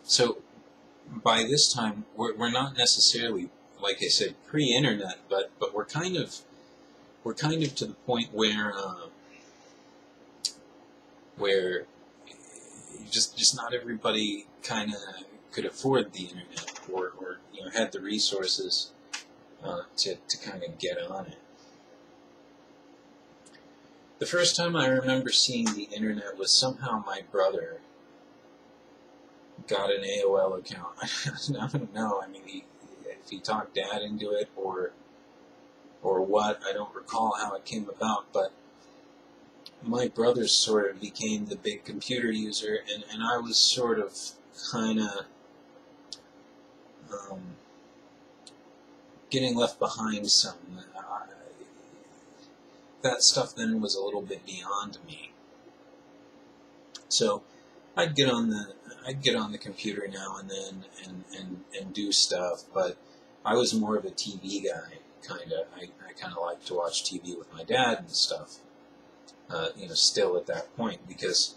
So by this time, we're not necessarily, like I said, pre-internet, but we're kind of to the point where just not everybody kind of could afford the internet, or had the resources to kind of get on it. The first time I remember seeing the internet was somehow my brother got an AOL account. I don't know. I mean, if he talked Dad into it or what, I don't recall how it came about, but my brother sort of became the big computer user, and I was sort of kind of getting left behind some. That stuff then was a little bit beyond me. So I'd get on the computer now and then and do stuff, but I was more of a TV guy, kind of. I kind of liked to watch TV with my dad and stuff. Still at that point, because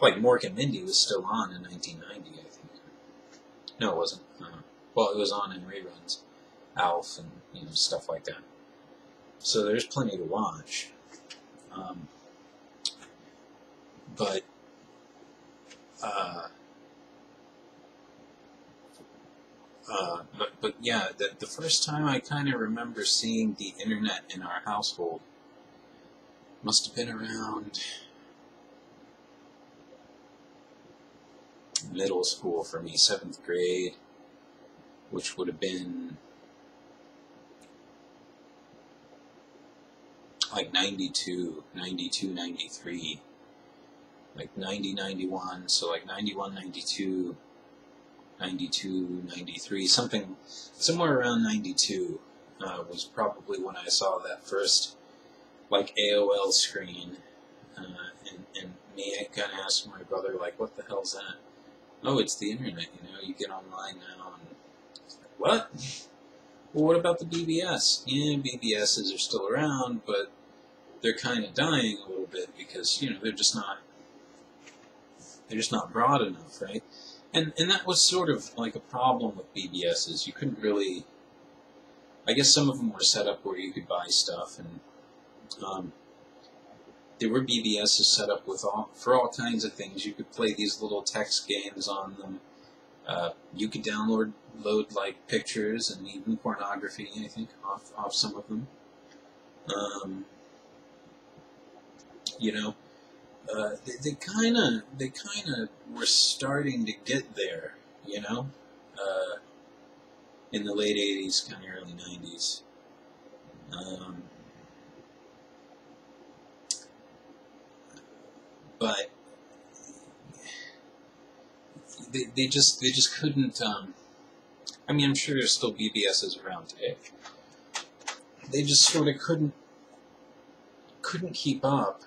like Mork and Mindy was still on in 1990, I think. No, it wasn't. Well, it was on in reruns, Alf and stuff like that. So there's plenty to watch. But yeah, the first time I kind of remember seeing the internet in our household must have been around middle school for me, 7th grade, which would have been like 92, 93, like 90, 91, so like 91, 92, 92, 93, somewhere around 92 was probably when I saw that first like AOL screen, and me, I kind of asked my brother, like, what the hell's that? Oh, it's the internet, you get online now, and it's like, what? Well, what about the BBS? Yeah, BBSs are still around, but they're kind of dying a little bit because, they're just not broad enough, right? And that was sort of like a problem with BBSs. You couldn't really, I guess some of them were set up where you could buy stuff, and there were BBSs set up for all kinds of things. You could play these little text games on them. You could load like pictures and even pornography, I think, off some of them. They kind of were starting to get there, in the late 80s, kind of early 90s. But they just couldn't. I mean, I'm sure there's still BBSs around today. They just sort of couldn't keep up.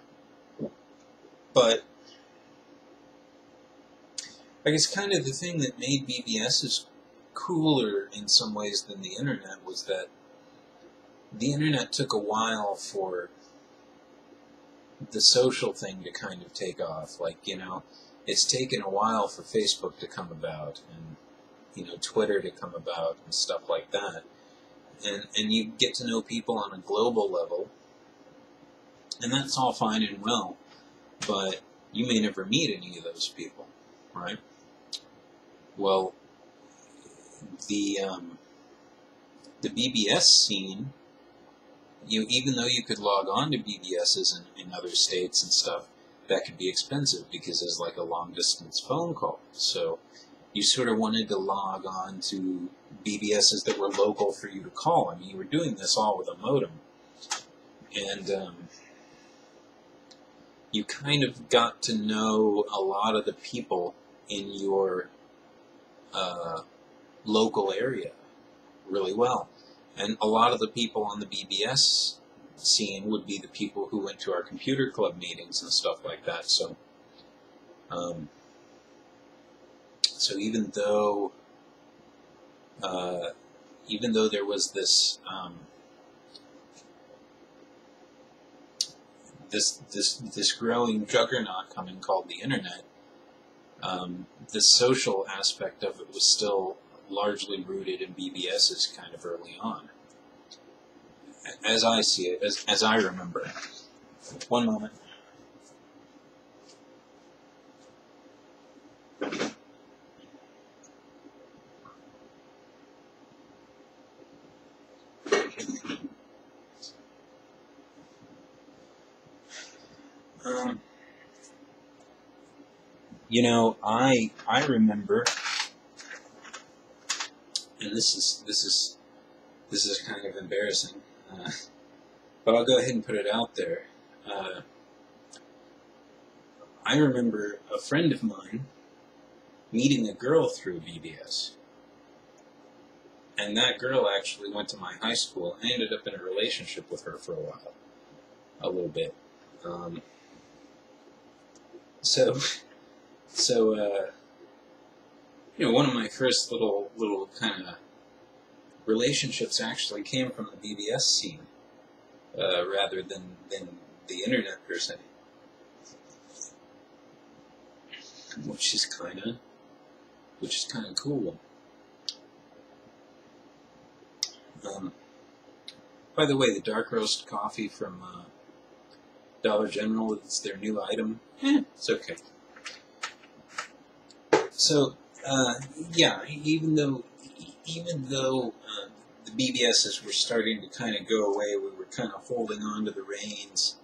But I guess kind of the thing that made BBSs cooler in some ways than the internet was that the internet took a while for the social thing to kind of take off. Like, it's taken a while for Facebook to come about and, Twitter to come about and stuff like that. And you get to know people on a global level, and that's all fine and well, but you may never meet any of those people, right? Well, the BBS scene, even though you could log on to BBSs in other states and stuff, that could be expensive because it's like a long-distance phone call. So you sort of wanted to log on to BBSs that were local for you to call. I mean, you were doing this all with a modem. And you kind of got to know a lot of the people in your local area really well. And a lot of the people on the BBS scene would be the people who went to our computer club meetings and stuff like that. So, even though there was this this growing juggernaut coming called the internet, The social aspect of it was still largely rooted in BBS's kind of early on, as I see it, as I remember. One moment. You know, I remember, and this is kind of embarrassing, but I'll go ahead and put it out there. I remember a friend of mine meeting a girl through BBS, and that girl actually went to my high school. I ended up in a relationship with her for a while, a little bit. So, you know, one of my first little kind of relationships actually came from the BBS scene, rather than the internet per se, which is kind of cool. By the way, the dark roast coffee from Dollar General, it's their new item. It's okay. So, yeah, even though the BBSs were starting to kind of go away, we were kind of holding on to the reins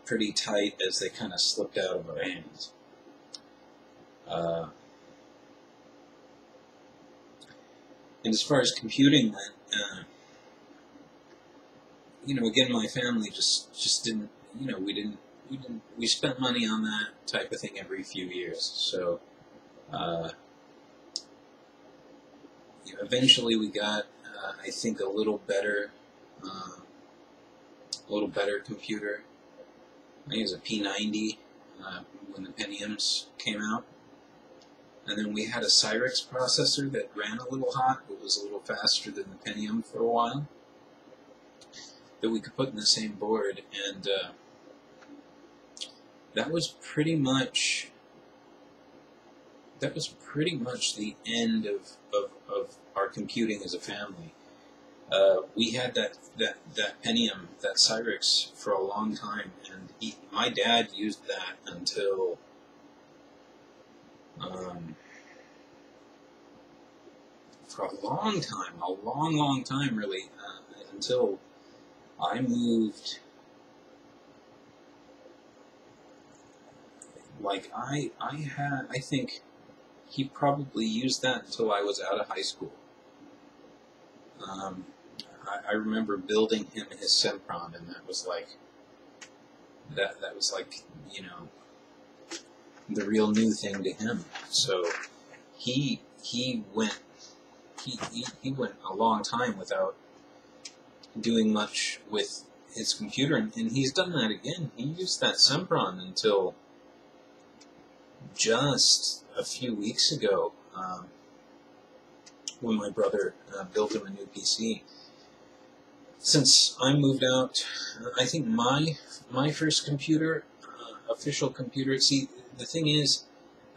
pretty tight as they kind of slipped out of our hands. And as far as computing went, you know, again, my family just didn't, you know, we spent money on that type of thing every few years. So, you know, eventually we got, I think, a little better computer. I think it was a P90 when the Pentiums came out. And then we had a C.A.T.S processor that ran a little hot, but was a little faster than the Pentium for a while, that we could put in the same board. And that was pretty much the end of our computing as a family. We had that Pentium, that C.A.T.S, for a long time, and my dad used that until for a long time, really, until I moved. Like, I think he probably used that until I was out of high school. I remember building him his Sempron, and that was like, you know, the real new thing to him. So he went a long time without doing much with his computer, and he's done that again. He used that Sempron until just a few weeks ago, when my brother built him a new PC. Since I moved out, I think my first computer, official computer, see, the thing is,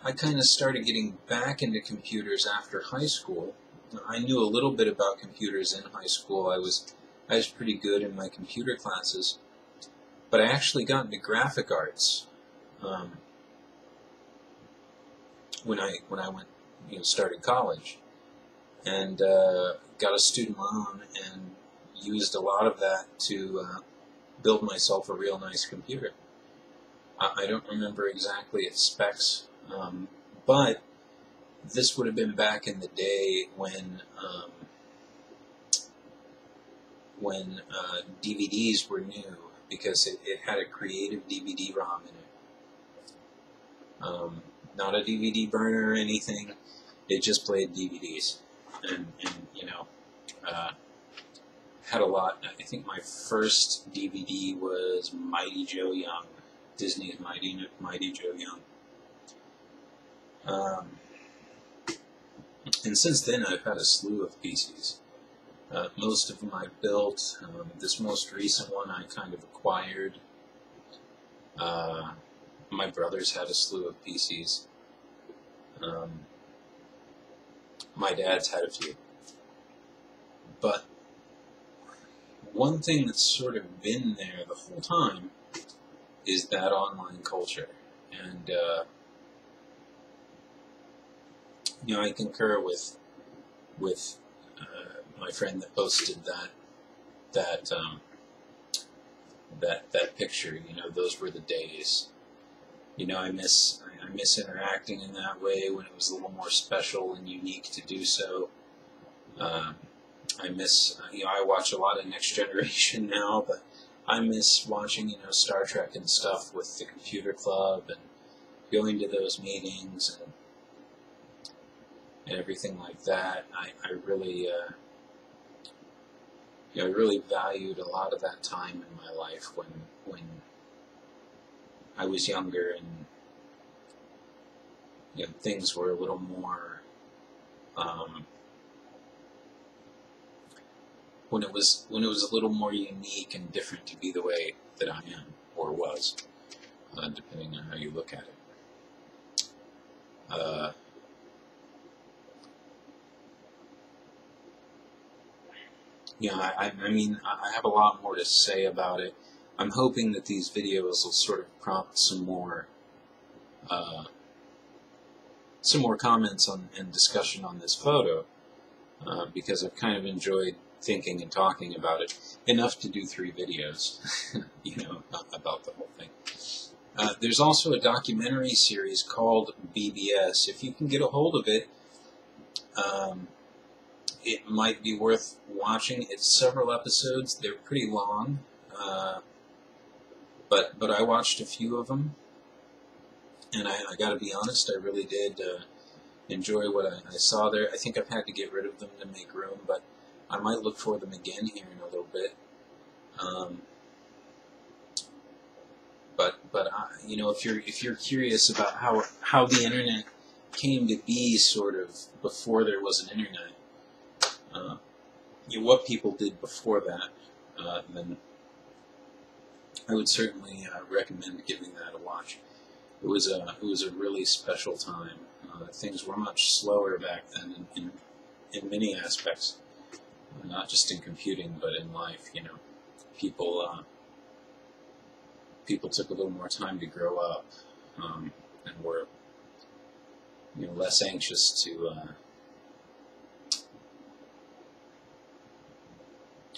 I kind of started getting back into computers after high school. I knew a little bit about computers in high school. I was pretty good in my computer classes, but I actually got into graphic arts when I went, you know, started college, and got a student loan and used a lot of that to build myself a real nice computer. I don't remember exactly its specs, but this would have been back in the day when DVDs were new, because it had a creative DVD-ROM in it. Not a DVD burner or anything. It just played DVDs, and you know, had a lot. I think my first DVD was Mighty Joe Young, Disney's Mighty Joe Young. And since then, I've had a slew of PCs. Most of them I built. This most recent one I kind of acquired. My brothers had a slew of PCs. My dad's had a few. But one thing that's sort of been there the whole time is that online culture. And, I concur with my friend that posted that picture. Those were the days. I miss interacting in that way when it was a little more special and unique to do so. I miss, I watch a lot of Next Generation now, but I miss watching, Star Trek and stuff with the computer club and going to those meetings and everything like that. I really valued a lot of that time in my life when I was younger and things were a little more when it was a little more unique and different to be the way that I am or was, depending on how you look at it. I have a lot more to say about it. I'm hoping that these videos will sort of prompt some more comments and discussion on this photo, because I've kind of enjoyed thinking and talking about it enough to do 3 videos, about the whole thing. There's also a documentary series called BBS. If you can get a hold of it, it might be worth watching. It's several episodes. They're pretty long, but I watched a few of them, and I got to be honest, I really did enjoy what I saw there. I think I've had to get rid of them to make room, but I might look for them again here in a little bit. But if you're curious about how the internet came to be, sort of before there was an internet, what people did before that, then I would certainly recommend giving that a watch. It was a really special time. Things were much slower back then in many aspects, not just in computing, but in life. People took a little more time to grow up, and were less anxious to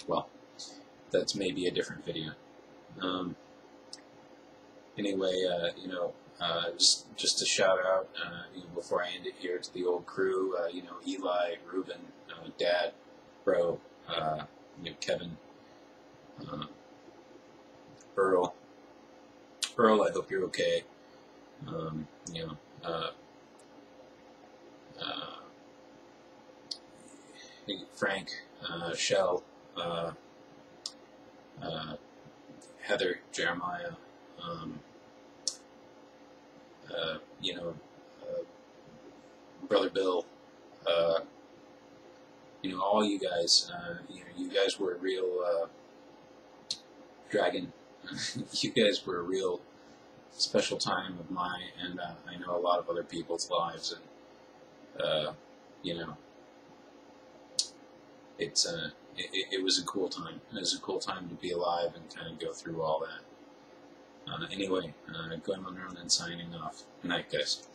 well, that's maybe a different video. Anyway, just a shout out, before I end it here, to the old crew, Eli, Ruben, Dad, Bro, Kevin, Earl, I hope you're okay. Frank, Shell, Heather, Jeremiah, Brother Bill, all you guys. You guys were a real dragon. You guys were a real special time of mine, and I know a lot of other people's lives, and it was a cool time. It was a cool time to be alive and kind of go through all that. Anyway, goemonronin signing off. Good night, guys.